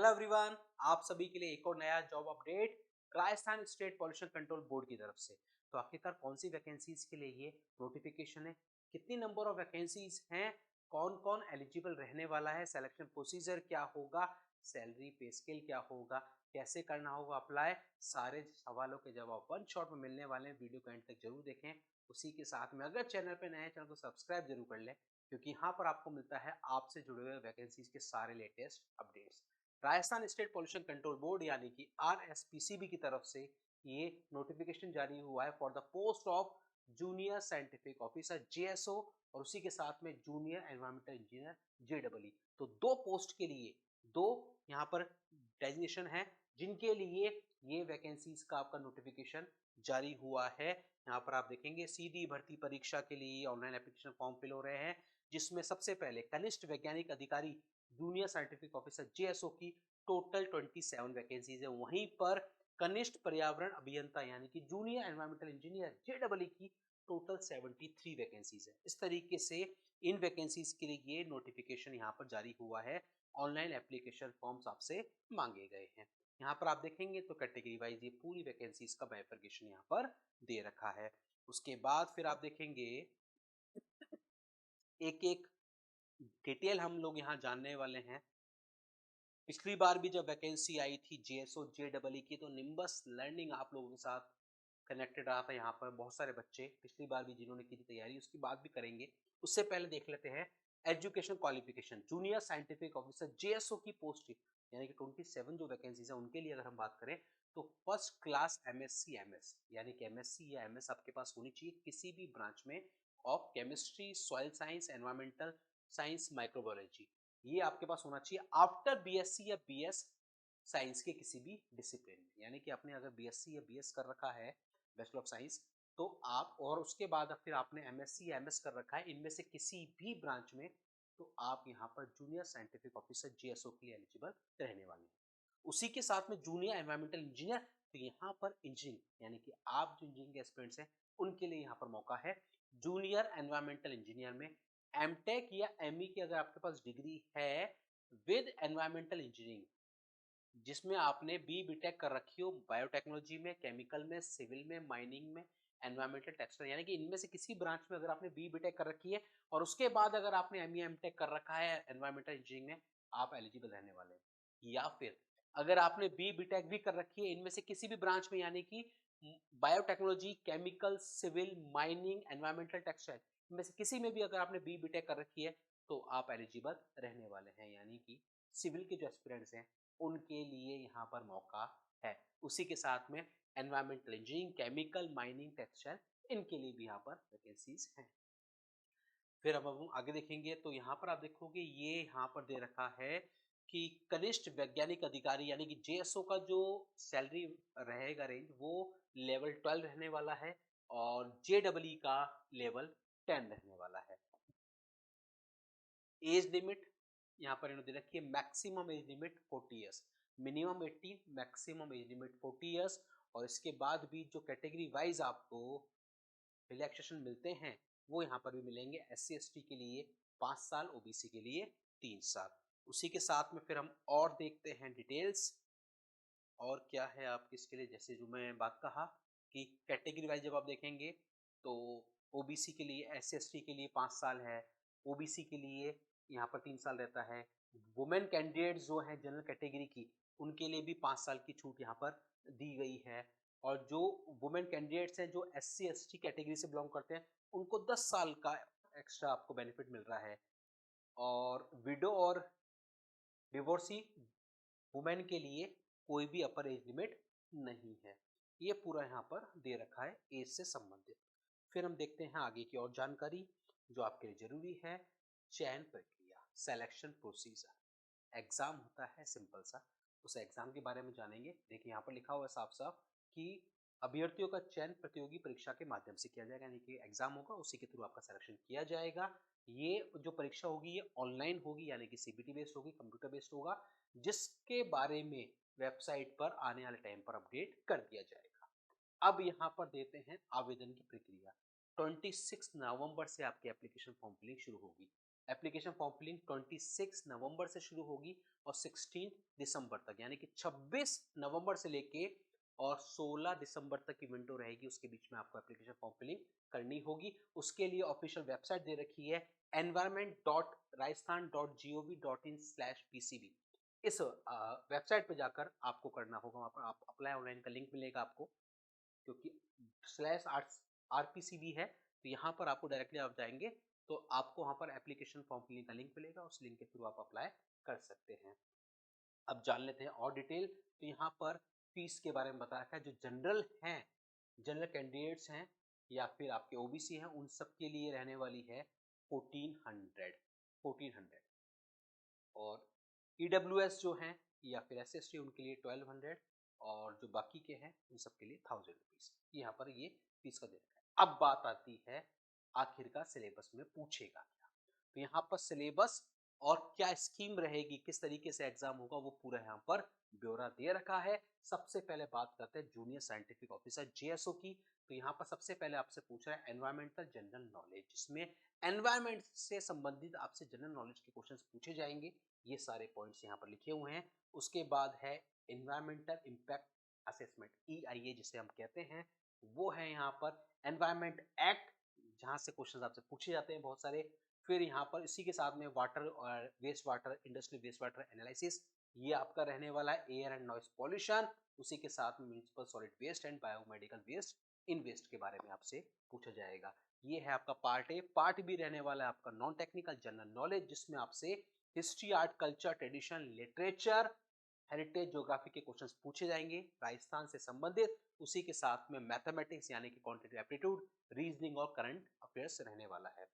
Hello everyone, आप सभी के लिए एक और नया job update Rajasthan state pollution control board की तरफ से। तो आखिरकार कौन सी वैकेंसीज के लिए ये नोटिफिकेशन है, कितनी नंबर ऑफ वैकेंसीज हैं, कौन कौन एलिजिबल रहने वाला है, सिलेक्शन प्रोसीजर क्या होगा, सैलरी पे स्केल क्या होगा, कैसे करना होगा अप्लाई, सारे सवालों के जवाब वन शॉट में मिलने वाले हैं। वीडियो को एंड तक जरूर देखें। उसी के साथ में अगर चैनल पे नए हैं, चैनल को सब्सक्राइब जरूर कर लें, क्योंकि यहाँ पर आपको मिलता है आपसे जुड़े हुए वैकेंसीज के सारे latest updates. Rajasthan state pollution control board यानी कि आरएसपीसीबी की तरफ से ये नोटिफिकेशन जारी हुआ है for the post of junior scientific officer JSO, और उसी के साथ में जूनियर एनवायरमेंटल इंजीनियर जेडबलई। तो दो पोस्ट के लिए दो यहाँ पर डेजिग्नेशन है जिनके लिए ये वैकेंसीज का आपका नोटिफिकेशन जारी हुआ है। यहाँ पर आप देखेंगे सीधी भर्ती परीक्षा के लिए ऑनलाइन एप्लीकेशन फॉर्म फिल हो रहे हैं, जिसमें सबसे पहले कनिष्ठ वैज्ञानिक अधिकारी जूनियर साइंटिफिक ऑफिसर जेएसओ की टोटल 27 वैकेंसीज है। वहीं पर कनिष्ठ पर्यावरण अभियंता यानी कि जूनियर एनवायरमेंटल इंजीनियर जेडबलई की टोटल 73 वैकेंसीज है। इस तरीके से इन वैकेंसीज के लिए ये नोटिफिकेशन यहाँ पर जारी हुआ है। ऑनलाइन एप्लीकेशन फॉर्म्स आपसे मांगे गए हैं। यहाँ पर आप देखेंगे तो कैटेगरी वाइज ये पूरी वैकेंसीज का बाइफरकेशन यहाँ पर दे रखा है। उसके बाद फिर आप देखेंगे एक एक डिटेल हम लोग यहाँ जानने वाले हैं। पिछली बार भी जब वैकेंसी आई थी जेएसओ जेडबलई की, तो निम्बस लर्निंग आप लोगों के साथ कनेक्टेड रहा था। यहाँ पर बहुत सारे बच्चे पिछली बार भी जिन्होंने की थी तैयारी, उसकी बात भी करेंगे। उससे पहले देख लेते हैं education qualification. Junior scientific officer JSO की पोस्ट यानी कि 27 जो वैकेंसीज है उनके लिए अगर हम बात करें तो फर्स्ट क्लास एमएससी एमएस यानी कि एमएससी या एमएस आपके पास होनी चाहिए किसी भी ब्रांच में of chemistry, soil science, environmental science, microbiology. ये आपके पास होना चाहिए आफ्टर बीएससी या बीएस साइंस के किसी भी डिसिप्लिन में। यानी कि आपने अगर बीएससी या बीएस कर रखा है, बैचलर ऑफ साइंस, तो आप और उसके बाद फिर आपने एमएससी या एमएस कर रखा है इनमें से किसी भी ब्रांच में, तो आप यहाँ पर जूनियर साइंटिफिक ऑफिसर जेएसओ के लिए एलिजिबल रहने वाले हैं। उसी के साथ में जूनियर एनवायरमेंटल इंजीनियर, तो यहाँ पर इंजीनियरिंग यानी कि आप जो इंजीनियरिंग के एस्पिरेंट्स हैं उनके लिए यहाँ पर मौका है। जूनियर एनवायरमेंटल इंजीनियर में एमटेक या एमई की अगर आपके पास डिग्री है विद एनवायरमेंटल इंजीनियरिंग, जिसमें आपने बी बीटेक कर रखी हो बायोटेक्नोलॉजी में, केमिकल में, सिविल में, माइनिंग में, एनवायरमेंटल टेक्सटाइल, यानी कि इनमें से किसी ब्रांच में अगर आपने बी बीटेक कर रखी है और उसके बाद अगर आपने एमई एमटेक कर रखा है एनवायरमेंटल इंजीनियरिंग में, आप एलिजिबल रहने वाले हैं। या फिर अगर आपने बी बीटेक भी कर रखी है इनमें से किसी भी ब्रांच में, यानी कि biotechnology, chemical, civil, mining, environmental textile, इनमें से किसी में भी अगर आपने बी बीटेक कर रखी है तो आप एलिजिबल रहने वाले हैं। यानी कि सिविल के जो एस्पिरेंट्स हैं उनके लिए यहाँ पर मौका है। उसी के साथ में environmental engineering, chemical, mining, textile, इनके लिए भी यहाँ पर वैकेंसीज हैं। फिर अब हम आगे देखेंगे तो यहाँ पर आप देखोगे ये यहाँ पर दे रखा है कि कनिष्ठ वैज्ञानिक अधिकारी यानी कि जेएसओ का जो सैलरी रहेगा रेंज वो लेवल 12 रहने वाला है, और जेडबलई का लेवल 10 रहने वाला है। एज लिमिट यहाँ पर इन्होंने दे रखी है, maximum age limit 40 years, minimum 18, maximum age limit 40 years. और इसके बाद भी जो कैटेगरी वाइज आपको रिलैक्सेशन मिलते हैं वो यहाँ पर भी मिलेंगे। एससी एसटी के लिए 5 साल, ओबीसी के लिए 3 साल। उसी के साथ में फिर हम और देखते हैं डिटेल्स और क्या है आपके इसके लिए। जैसे जो मैं बात कहा कि कैटेगरी वाइज जब आप देखेंगे तो ओबीसी के लिए, एस सी के लिए 5 साल है, ओबीसी के लिए यहाँ पर 3 साल रहता है। वुमेन कैंडिडेट्स जो हैं जनरल कैटेगरी की, उनके लिए भी 5 साल की छूट यहाँ पर दी गई है। और जो वुमेन कैंडिडेट्स हैं जो एस सी कैटेगरी से बिलोंग करते हैं उनको 10 साल का एक्स्ट्रा आपको बेनिफिट मिल रहा है। और विडो और डिवोर्सी वुमेन के लिए कोई भी अपर एज लिमिट नहीं है। ये पूरा यहाँ पर दे रखा है एज से संबंधित। फिर हम देखते हैं आगे की और जानकारी जो आपके लिए जरूरी है। चयन प्रक्रिया, सिलेक्शन प्रोसीजर। एग्जाम होता है सिंपल सा, उस एग्जाम के बारे में जानेंगे। देखिए यहाँ पर लिखा हुआ है साफ साफ कि अभ्यर्थियों का चयन प्रतियोगी परीक्षा के माध्यम से किया जाएगा, यानी कि एग्जाम होगा उसी के थ्रू आपका सिलेक्शन किया जाएगा। ये जो परीक्षा होगी ये ऑनलाइन होगी, यानी कि सीबीटी बेस्ड होगी, कंप्यूटर बेस्ड होगा, जिसके बारे में वेबसाइट पर आने वाले टाइम पर अपडेट कर दिया जाएगा। अब यहाँ पर देते हैं आवेदन की प्रक्रिया। 26 नवंबर से आपकी एप्लीकेशन फॉर्म फिलिंग शुरू होगी। एप्लीकेशन फॉर्म फिलिंग 26 नवंबर से शुरू होगी और 16 दिसंबर तक, यानी कि 26 नवंबर से लेके और 16 दिसंबर तक की विंडो रहेगी, उसके बीच में आपको एप्लीकेशन फॉर्म फिलिंग करनी होगी। उसके लिए ऑफिशियल वेबसाइट दे रखी है environment.rajasthan.gov.in/pcb। इस वेबसाइट पे जाकर आपको करना होगा, वहाँ पर आप अप्लाई ऑनलाइन का लिंक मिलेगा आपको, क्योंकि स्लैश आरपीसीबी है तो यहाँ पर आपको डायरेक्टली आप जाएंगे तो आपको वहाँ पर एप्लीकेशन फॉर्म फिलिंग का लिंक मिलेगा, उस लिंक के थ्रू आप अप्लाई कर सकते हैं। अब जान लेते हैं और डिटेल। तो यहाँ पर फीस के बारे में बता रखा है, जो जनरल हैं, जनरल कैंडिडेट्स हैं या फिर आपके ओबीसी हैं, उन सब के लिए रहने वाली है 1400 और ईडब्ल्यूएस जो हैं या फिर एसएसटी उनके लिए 1200 और जो बाकी के हैं उन सब के लिए 1000 रुपीज यहाँ पर ये फीस का दे रखा है। अब बात आती है आखिरकार सिलेबस में पूछेगा क्या। तो यहाँ पर सिलेबस और क्या स्कीम रहेगी, किस तरीके से एग्जाम होगा, वो पूरा यहाँ पर ब्यौरा दे रखा है। सबसे पहले बात करते हैं जूनियर साइंटिफिक ऑफिसर जेएसओ की। तो यहाँ पर सबसे पहले आपसे पूछ रहा है एनवायरमेंटल जनरल नॉलेज, जिसमें एनवायरमेंट से संबंधित आपसे जनरल नॉलेज के क्वेश्चंस पूछे जाएंगे। ये सारे पॉइंट्स यहाँ पर लिखे हुए हैं। उसके बाद है एनवायरमेंटल इम्पैक्ट असेसमेंट, EIA जिसे हम कहते हैं, वो है यहाँ पर एनवायरमेंट एक्ट, जहाँ से क्वेश्चंस आपसे पूछे जाते हैं बहुत सारे। फिर यहाँ पर इसी के साथ में वाटर और waste water, industrial waste water analysis, ये आपका रहने वाला है। एयर एंड नॉइस पॉल्यूशन, उसी के साथ में municipal solid waste and biomedical waste, इन वेस्ट के बारे में आपसे पूछा जाएगा। ये है आपका पार्ट ए। पार्ट बी रहने वाला है आपका नॉन टेक्निकल जनरल नॉलेज, जिसमें आपसे history, art, culture, tradition, literature, heritage, geography के क्वेश्चंस पूछे जाएंगे राजस्थान से संबंधित। उसी के साथ में मैथमेटिक्स यानी कि क्वांटिटेटिव एप्टीट्यूड, रीजनिंग और करंट अफेयर्स रहने वाला है।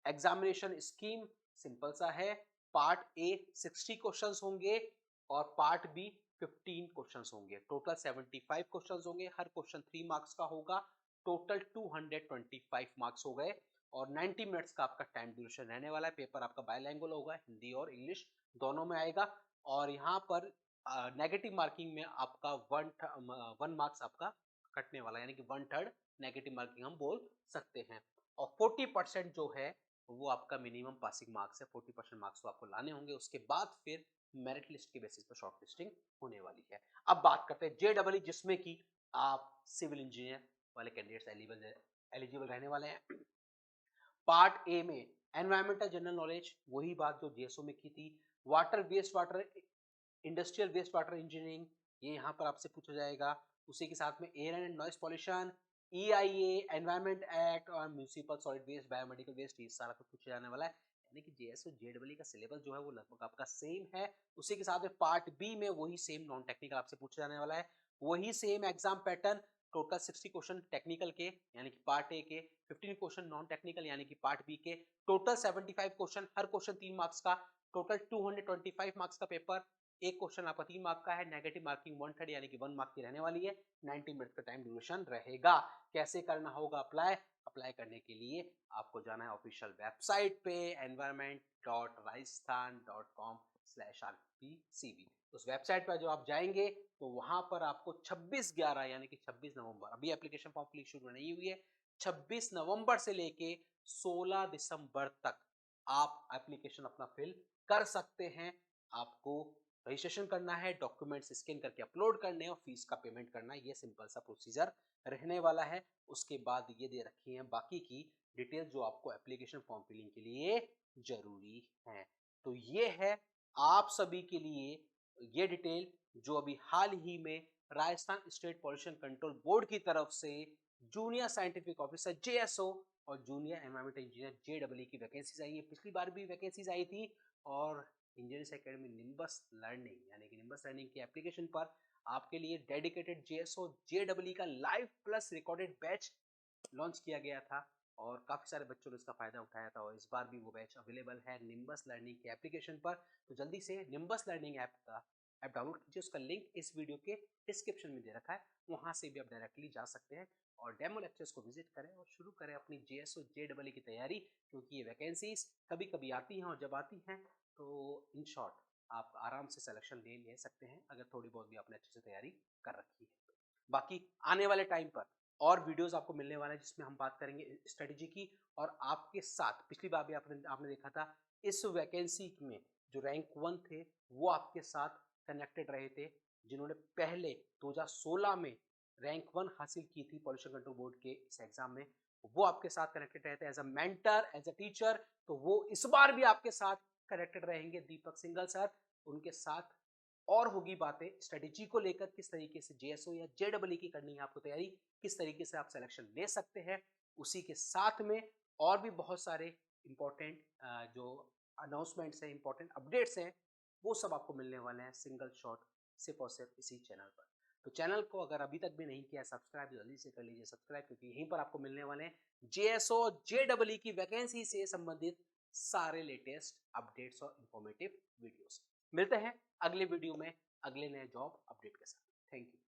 एग्जामिनेशन स्कीम सिंपल सा है। पार्ट ए 60 क्वेश्चंस होंगे और पार्ट बी 15 क्वेश्चंस होंगे। टोटल 75 क्वेश्चंस होंगे, हर क्वेश्चन 3 मार्क्स का होगा। टोटल 225 मार्क्स हो गए और 90 मिनट्स का आपका टाइम ड्यूरेशन रहने वाला है। पेपर आपका बायलैंग्वेज होगा, हिंदी और इंग्लिश दोनों में आएगा। और यहाँ पर नेगेटिव मार्किंग में आपका वन मार्क्स आपका कटने वाला है, यानी कि 1/3 नेगेटिव मार्किंग हम बोल सकते हैं। और 40% जो है वो आपका मिनिमम पासिंग मार्क्स है। 40% मार्क्स तो आपको लाने होंगे, उसके बाद फिर मेरिट लिस्ट के बेसिस पर शॉर्ट लिस्टिंग होने वाली है। अब बात करते हैं JEE, जिसमें कि आप सिविल इंजीनियर वाले कैंडिडेट्स एलिजिबल रहने वाले हैं। पार्ट ए में एनवायरमेंटल जनरल नॉलेज, वही बात जो जेएसओ में की थी। Water waste water, industrial waste water engineering, ये यहाँ पर आपसे पूछा जाएगा। उसी के साथ में air and noise pollution, EIA, environment act और municipal solid waste, biomedical waste, ये सारा कुछ पूछा जाने वाला है। यानी कि जेएसओ JEE का सिलेबस जो है वो लगभग आपका सेम है। उसी के साथ में पार्ट बी में वही सेम नॉन टेक्निकल आपसे पूछा जाने वाला है, वही same exam pattern. Total 60 question technical के यानी कि पार्ट ए के, 15 क्वेश्चन नॉन टेक्निकल यानी कि पार्ट बी के। टोटल 75 क्वेश्चन, हर क्वेश्चन 3 मार्क्स का। टोटल 225 मार्क्स का पेपर। एक क्वेश्चन आपका 3 मार्क का है, नेगेटिव मार्किंग 1/3 यानी कि 1 मार्क की रहने वाली है। 90 मिनट का टाइम ड्यूरेशन रहेगा। कैसे करना होगा अप्लाई? अप्लाई करने के लिए आपको जाना है ऑफिशियल वेबसाइट पे environment.rajasthan.com/rpcb। उस वेबसाइट पर जो आप जाएंगे तो वहां पर आपको 26/11 यानी कि 26 नवंबर, अभी एप्लीकेशन फॉर्म फिलिंग शुरू नहीं हुई है, 26 नवंबर से लेके 16 दिसंबर तक आप एप्लीकेशन अपना फिल कर सकते हैं। आपको रजिस्ट्रेशन करना है, डॉक्यूमेंट्स स्कैन करके अपलोड करने हैं और फीस का पेमेंट करना है। ये सिंपल सा प्रोसीजर रहने वाला है। उसके बाद ये दे रखी है बाकी की डिटेल जो आपको एप्लीकेशन फॉर्म फिलिंग के लिए जरूरी है। तो ये है आप सभी के लिए ये डिटेल जो अभी हाल ही में Rajasthan state pollution control board की तरफ से जूनियर साइंटिफिक ऑफिसर JSO और जूनियर एनवायरमेंटल इंजीनियर JEE की वैकेंसीज आई है। पिछली बार भी वैकेंसीज आई थी और इंजीनियरिंग एकेडमी निम्बस लर्निंग यानी कि निम्बस लर्निंग की एप्लीकेशन पर आपके लिए डेडिकेटेड JSO JEE का live plus recorded batch launch किया गया था और काफ़ी सारे बच्चों ने इसका फ़ायदा उठाया था। और इस बार भी वो बैच अवेलेबल है निम्बस लर्निंग के एप्लीकेशन पर। तो जल्दी से निम्बस लर्निंग ऐप डाउनलोड कीजिए, उसका लिंक इस वीडियो के डिस्क्रिप्शन में दे रखा है, वहाँ से भी आप डायरेक्टली जा सकते हैं और डेमो लेक्चर्स को विजिट करें और शुरू करें अपनी JSO JEE की तैयारी। क्योंकि ये वैकेंसीज कभी कभी आती हैं और जब आती हैं तो इन शॉर्ट आप आराम से सिलेक्शन ले सकते हैं, अगर थोड़ी बहुत भी आपने अच्छे से तैयारी कर रखी है। बाकी आने वाले टाइम पर और वीडियोस आपको मिलने वाले हैं जिसमें हम बात करेंगे स्ट्रेटेजी की। और आपके साथ पिछली बार भी आपने देखा था इस वैकेंसी में जो रैंक 1 थे वो आपके साथ कनेक्टेड रहे थे, जिन्होंने पहले 2016 में रैंक 1 हासिल की थी पॉल्यूशन कंट्रोल बोर्ड के इस एग्जाम में। वो आपके साथ कनेक्टेड रहे थे as a mentor, as a teacher. तो वो इस बार भी आपके साथ कनेक्टेड रहेंगे, दीपक सिंघल सर। उनके साथ और होगी बातें स्ट्रेटेजी को लेकर, किस तरीके से जेएसओ या जेडबलई की करनी है आपको तैयारी, किस तरीके से आप सिलेक्शन ले सकते हैं। उसी के साथ में और भी बहुत सारे इंपॉर्टेंट जो अनाउंसमेंट्स हैं, इंपॉर्टेंट अपडेट्स हैं, वो सब आपको मिलने वाले हैं सिंगल शॉट सिर्फ और सिर्फ इसी चैनल पर। तो चैनल को अगर अभी तक भी नहीं किया सब्सक्राइब जल्दी से कर लीजिए सब्सक्राइब, क्योंकि यहीं पर आपको मिलने वाले हैं जेएसओ जेडबलई की वैकेंसी से संबंधित सारे लेटेस्ट अपडेट्स और इंफॉर्मेटिव वीडियोस। मिलते हैं अगले वीडियो में अगले नए जॉब अपडेट के साथ। Thank you.